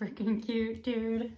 freaking cute, dude.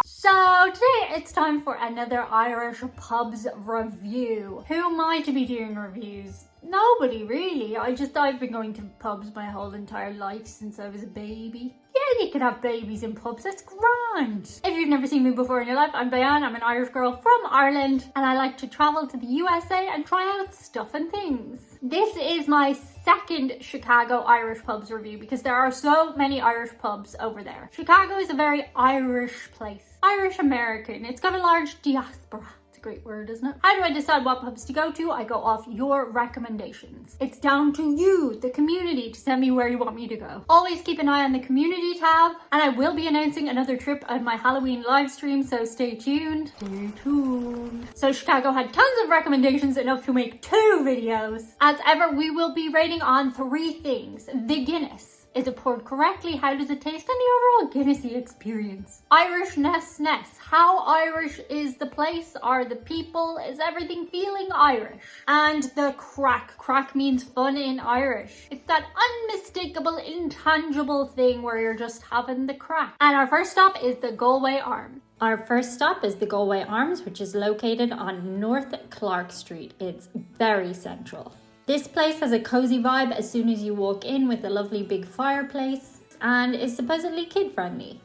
So today it's time for another Irish pubs review. Who am I to be doing reviews? Nobody really. I've been going to pubs my whole entire life since I was a baby. Yeah, you can have babies in pubs, that's grand. If you've never seen me before in your life, I'm Diane, I'm an Irish girl from Ireland, and I like to travel to the USA and try out stuff and things. This is my second Chicago Irish pubs review because there are so many Irish pubs over there. Chicago is a very Irish place. Irish American. It's got a large diaspora. It's a great word, isn't it? How do I decide what pubs to go to? I go off your recommendations. It's down to you, the community, to send me where you want me to go. Always keep an eye on the community tab, and I will be announcing another trip on my Halloween live stream, so stay tuned. Stay tuned. So Chicago had tons of recommendations, enough to make 2 videos. As ever, we will be rating on 3 things. The Guinness. Is it poured correctly? How does it taste? And the overall Guinnessy experience. Irishness. How Irish is the place? Are the people? Is everything feeling Irish? And the crack. Crack means fun in Irish. It's that unmistakable, intangible thing where you're just having the crack. And our first stop is the Galway Arms. Our first stop is the Galway Arms, which is located on North Clark Street. It's very central. This place has a cozy vibe as soon as you walk in, with a lovely big fireplace, and is supposedly kid-friendly.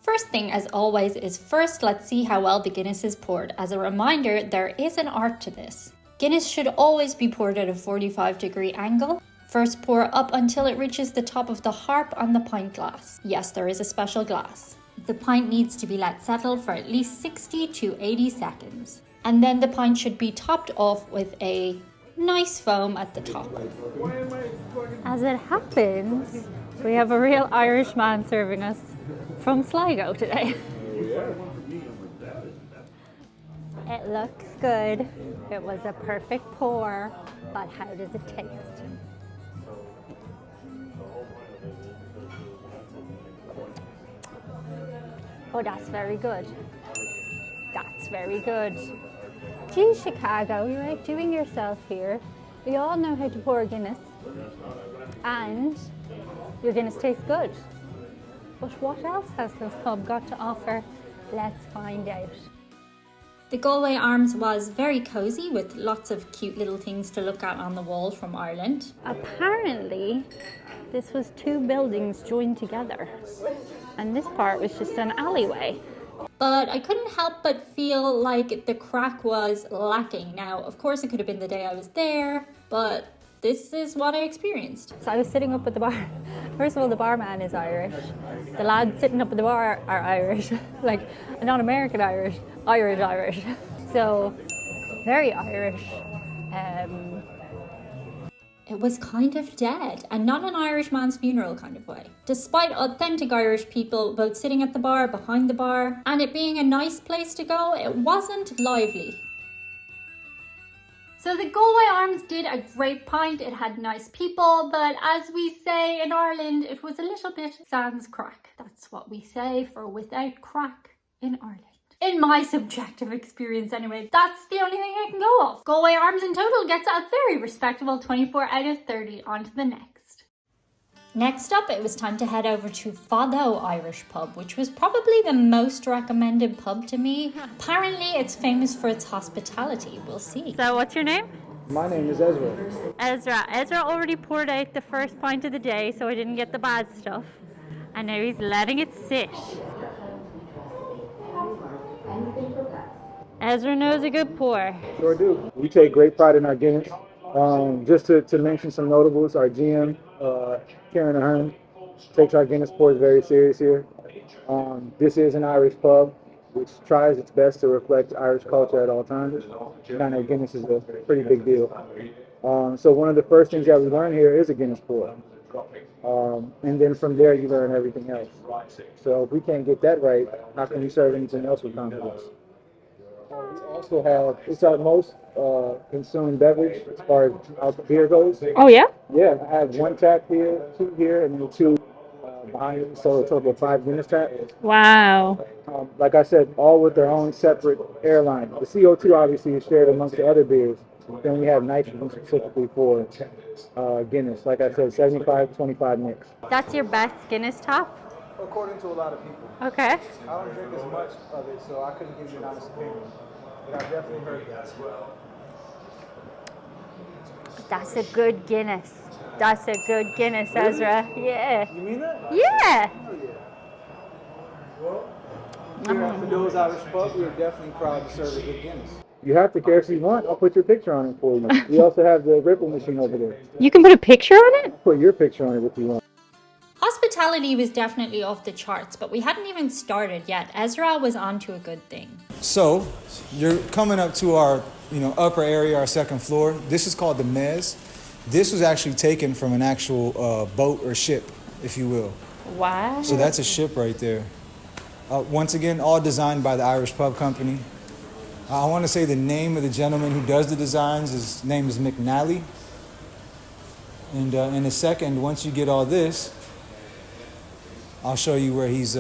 First thing, as always, is first let's see how well the Guinness is poured. As a reminder, there is an art to this. Guinness should always be poured at a 45-degree angle. First pour up until it reaches the top of the harp on the pint glass. Yes, there is a special glass. The pint needs to be let settle for at least 60 to 80 seconds. And then the pint should be topped off with a nice foam at the top. As it happens, we have a real Irish man serving us from Sligo today. It looks good. It was a perfect pour, but how does it taste? Oh, that's very good. That's very good. Gee, Chicago, you're outdoing yourself here. We all know how to pour a Guinness, and your Guinness tastes good. But what else has this pub got to offer? Let's find out. The Galway Arms was very cozy, with lots of cute little things to look at on the wall from Ireland. Apparently, this was 2 buildings joined together, and this part was just an alleyway. But I couldn't help but feel like the crack was lacking. Now, of course, it could have been the day I was there, but this is what I experienced. So I was sitting up at the bar. First of all, the barman is Irish. The lads sitting up at the bar are Irish. Like, not American Irish, Irish. So, very Irish. It was kind of dead, and not an Irish man's funeral kind of way. Despite authentic Irish people both sitting at the bar, behind the bar, and it being a nice place to go, it wasn't lively. So the Galway Arms did a great pint. It had nice people, but as we say in Ireland, it was a little bit sans crack. That's what we say for without crack in Ireland. In my subjective experience anyway, that's the only thing I can go off. Galway Arms in total gets a very respectable 24 out of 30. On to the next. Next up, it was time to head over to Fado Irish Pub, which was probably the most recommended pub to me. Apparently, it's famous for its hospitality. We'll see. So, what's your name? My name is Ezra. Ezra already poured out the first pint of the day, so I didn't get the bad stuff. And now he's letting it sit. Ezra knows a good pour. Sure do. We take great pride in our Guinness. Just to mention some notables, our GM, Kerryman, takes our Guinness pours very serious here. This is an Irish pub, which tries its best to reflect Irish culture at all times. And I know Guinness is a pretty big deal. So one of the first things that we learn here is a Guinness pour. And then from there, you learn everything else. So if we can't get that right, how can we serve anything else with confidence? We also have, it's our most consumed beverage as far as beer goes. Oh, yeah? Yeah, I have 1 tap here, 2 here, and then 2 behind me, so a total of 5 Guinness taps. Wow. Like I said, all with their own separate airline. The CO2 obviously is shared amongst the other beers. Then we have nitrogen specifically for Guinness. Like I said, 75-25 mix. That's your best Guinness tap? according to a lot of people. Okay. I don't drink as much of it, so I couldn't give you an honest opinion. But I've definitely heard that. That's a good Guinness. That's a good Guinness, Really? Ezra. Yeah. You mean that? Yeah. Oh, yeah. Well, here at Fado's Irish Pub, we are definitely proud to serve a good Guinness. You have to care if you want. I'll put your picture on it for you. We also have the ripple machine over there. You can put a picture on it? I'll put your picture on it if you want. Hospitality was definitely off the charts, but we hadn't even started yet. Ezra was on to a good thing. So, you're coming up to our, upper area, our second floor. This is called the mez. This was actually taken from an actual boat or ship, if you will. Wow. So that's a ship right there. Once again, all designed by the Irish Pub Company. I want to say the name of the gentleman who does the designs, his name is McNally. And in a second, once you get all this, I'll show you where he's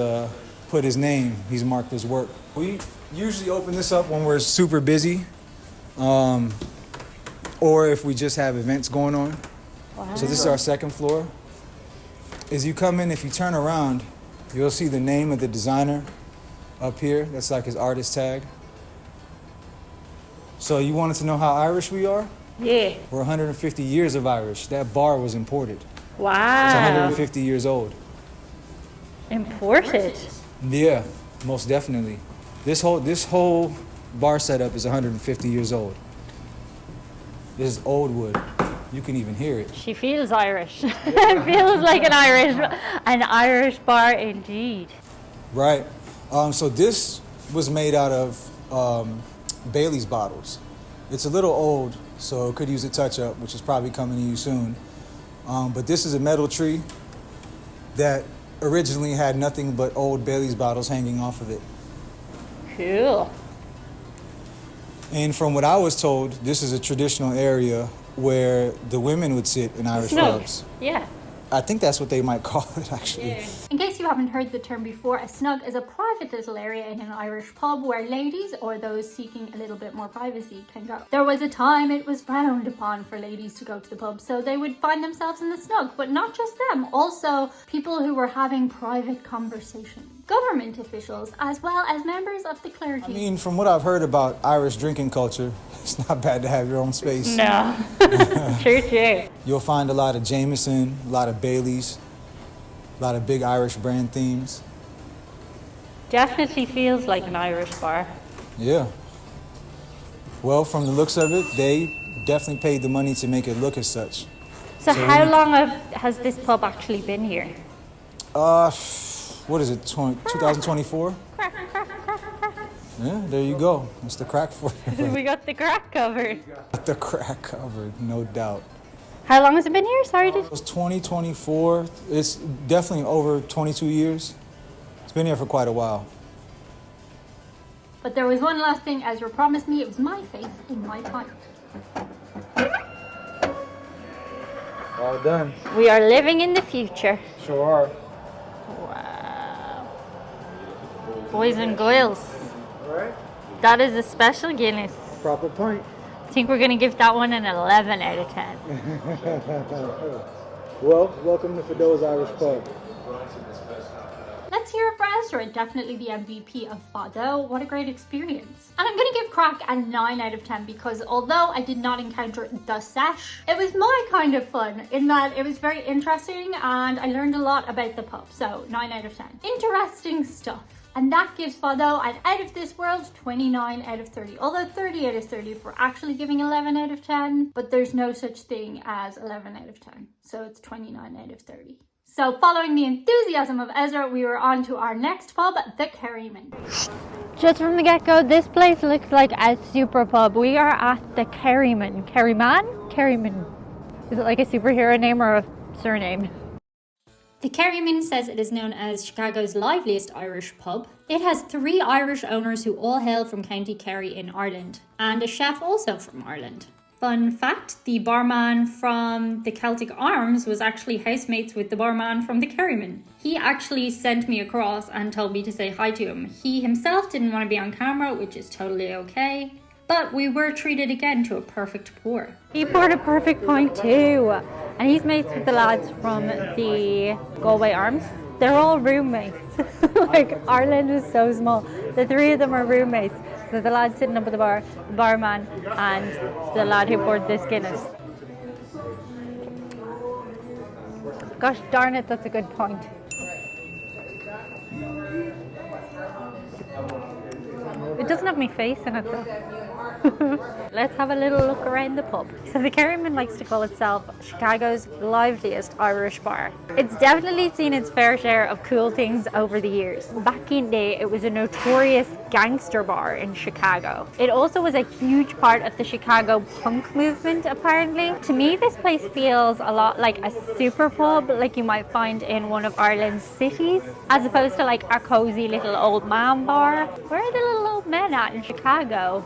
put his name. He's marked his work. We usually open this up when we're super busy, or if we just have events going on. Wow. So this is our second floor. As you come in, if you turn around, you'll see the name of the designer up here. That's like his artist tag. So you wanted to know how Irish we are? Yeah. We're 150 years of Irish. That bar was imported. Wow. It's 150 years old. Imported? Yeah, most definitely. This whole bar setup is 150 years old. This is old wood. You can even hear it. She feels Irish. It feels like an Irish bar indeed. Right. So this was made out of Bailey's bottles. It's a little old, so it could use a touch-up, which is probably coming to you soon. But this is a metal tree that originally had nothing but old Bailey's bottles hanging off of it. Cool. And from what I was told, this is a traditional area where the women would sit in Irish pubs. Yeah. I think that's what they might call it, actually. Yeah. In case you haven't heard the term before, a snug is a private little area in an Irish pub where ladies or those seeking a little bit more privacy can go. There was a time it was frowned upon for ladies to go to the pub, so they would find themselves in the snug, but not just them, also people who were having private conversations. Government officials, as well as members of the clergy. I mean, from what I've heard about Irish drinking culture, it's not bad to have your own space. No. True. You'll find a lot of Jameson, a lot of Baileys, a lot of big Irish brand themes. Definitely feels like an Irish bar. Yeah. Well, from the looks of it, they definitely paid the money to make it look as such. So how long has this pub actually been here? What is it, 2024? Yeah, there you go. That's the crack for you. We got the crack covered. The crack covered, no doubt. How long has it been here? Sorry, It was 2024. It's definitely over 22 years. It's been here for quite a while. But there was one last thing Ezra promised me. It was my face in my pint. All done. We are living in the future. Sure are. Wow. Boys and girls. All right. That is a special Guinness. Proper pint. I think we're going to give that one an 11 out of 10. Well, welcome to Fado's Irish Pub. Let's hear it for Ezra, definitely the MVP of Fado. What a great experience. And I'm going to give Craic a 9 out of 10 because although I did not encounter the sesh, it was my kind of fun in that it was very interesting and I learned a lot about the pub. So 9 out of 10. Interesting stuff. And that gives Fado an out of this world 29 out of 30. Although 30 out of 30 if we're actually giving 11 out of 10, but there's no such thing as 11 out of 10. So it's 29 out of 30. So following the enthusiasm of Ezra, we were on to our next pub, the Kerryman. Just from the get-go, this place looks like a super pub. We are at the Kerryman. Kerryman. Is it like a superhero name or a surname? The Kerryman says it is known as Chicago's liveliest Irish pub. It has 3 Irish owners who all hail from County Kerry in Ireland, and a chef also from Ireland. Fun fact, the barman from the Celtic Arms was actually housemates with the barman from the Kerryman. He actually sent me across and told me to say hi to him. He himself didn't want to be on camera, which is totally okay. But we were treated again to a perfect pour. He poured a perfect pint too. And he's mates with the lads from the Galway Arms. They're all roommates. Like, Ireland is so small. The three of them are roommates. So the lad sitting up at the bar, the barman, and the lad who poured this Guinness. Gosh darn it, that's a good point. It doesn't have my face in it though. Let's have a little look around the pub. So the Kerryman likes to call itself Chicago's liveliest Irish bar. It's definitely seen its fair share of cool things over the years. Back in the day, it was a notorious gangster bar in Chicago. It also was a huge part of the Chicago punk movement, apparently. To me, this place feels a lot like a super pub, like you might find in one of Ireland's cities, as opposed to like a cozy little old man bar. Where are the little old men at in Chicago?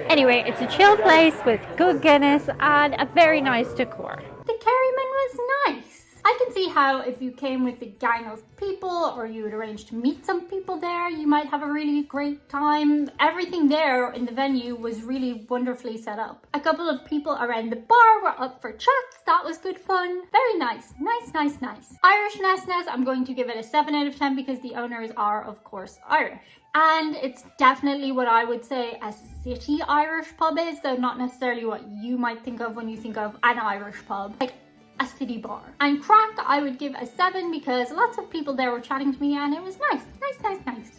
Anyway, it's a chill place with good Guinness and a very nice decor. The Kerryman was nice. I can see how if you came with a gang of people or you would arrange to meet some people there, you might have a really great time. Everything there in the venue was really wonderfully set up. A couple of people around the bar were up for chats. That was good fun. Very nice. Nice. Irishness, I'm going to give it a 7 out of 10 because the owners are, of course, Irish. And it's definitely what I would say a city Irish pub is, though not necessarily what you might think of when you think of an Irish pub. Like a city bar. And Craic, I would give a 7 because lots of people there were chatting to me and it was nice.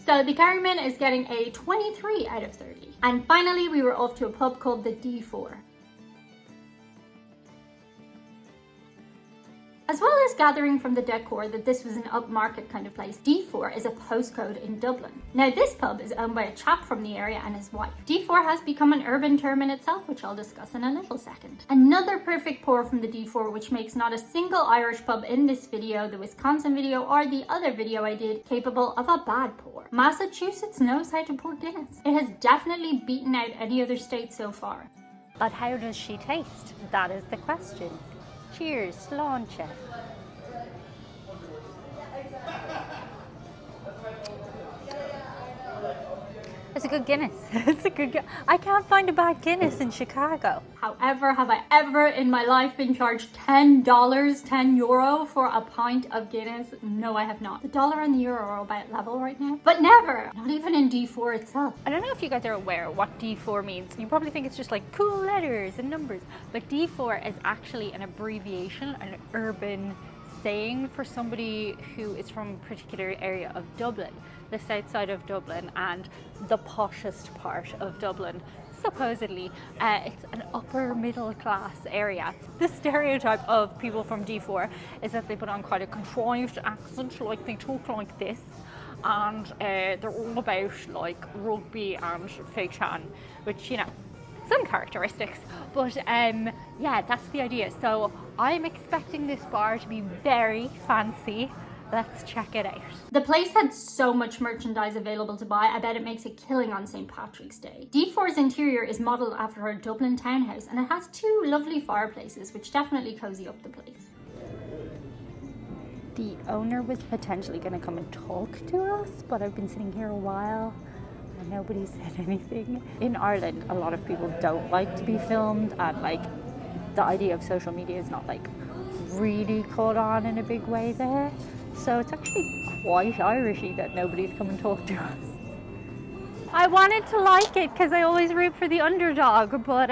So the Kerryman is getting a 23 out of 30. And finally, we were off to a pub called the D4. As well as gathering from the decor that this was an upmarket kind of place, D4 is a postcode in Dublin. Now this pub is owned by a chap from the area and his wife. D4 has become an urban term in itself, which I'll discuss in a little second. Another perfect pour from the D4, which makes not a single Irish pub in this video, the Wisconsin video, or the other video I did, capable of a bad pour. Massachusetts knows how to pour Guinness. It has definitely beaten out any other state so far. But how does she taste? That is the question. Cheers, sláinte. It's a good Guinness. I can't find a bad Guinness in Chicago. However, have I ever in my life been charged $10, €10 for a pint of Guinness? No, I have not. The dollar and the euro are about level right now. But never, not even in D4 itself. I don't know if you guys are aware what D4 means. You probably think it's just like cool letters and numbers. But D4 is actually an abbreviation, an urban saying for somebody who is from a particular area of Dublin, the south side of Dublin and the poshest part of Dublin. Supposedly, it's an upper middle class area. The stereotype of people from D4 is that they put on quite a contrived accent, like they talk like this, and they're all about like rugby and fake tan, which, you know, some characteristics, but yeah, that's the idea. So I'm expecting this bar to be very fancy. Let's check it out. The place had so much merchandise available to buy, I bet it makes a killing on St. Patrick's Day. D4's interior is modelled after her Dublin townhouse and it has 2 lovely fireplaces which definitely cozy up the place. The owner was potentially going to come and talk to us, but I've been sitting here a while and nobody said anything. In Ireland, a lot of people don't like to be filmed, and like the idea of social media is not like really caught on in a big way there. So it's actually quite Irishy that nobody's come and talked to us. I wanted to like it because I always root for the underdog, but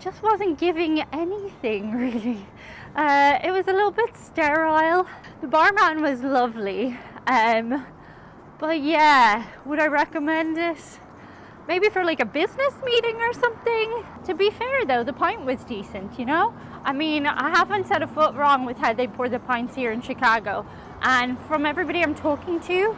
just wasn't giving anything really. It was a little bit sterile. The barman was lovely. But yeah, would I recommend it? Maybe for like a business meeting or something. To be fair though, the pint was decent, you know? I mean, I haven't set a foot wrong with how they pour the pints here in Chicago. And from everybody I'm talking to,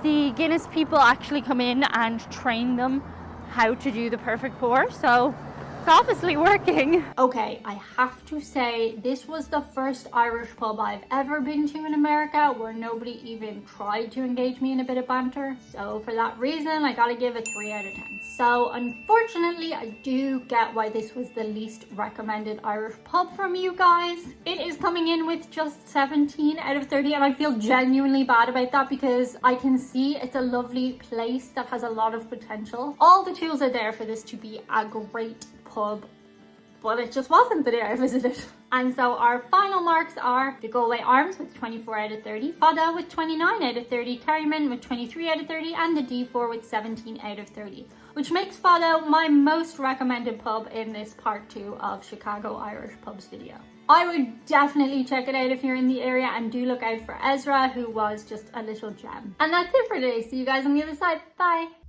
the Guinness people actually come in and train them how to do the perfect pour. So it's obviously working. Okay, I have to say this was the first Irish pub I've ever been to in America where nobody even tried to engage me in a bit of banter. So for that reason, I gotta give it 3 out of 10. So unfortunately, I do get why this was the least recommended Irish pub from you guys. It is coming in with just 17 out of 30 and I feel genuinely bad about that because I can see it's a lovely place that has a lot of potential. All the tools are there for this to be a great pub but it just wasn't the day I visited. And so our final marks are the Galway Arms with 24 out of 30, Fado with 29 out of 30, Kerryman with 23 out of 30, and the D4 with 17 out of 30, which makes Fado my most recommended pub in this part 2 of Chicago Irish Pubs video. I would definitely check it out if you're in the area, and do look out for Ezra, who was just a little gem. And that's it for today. See you guys on the other side. Bye.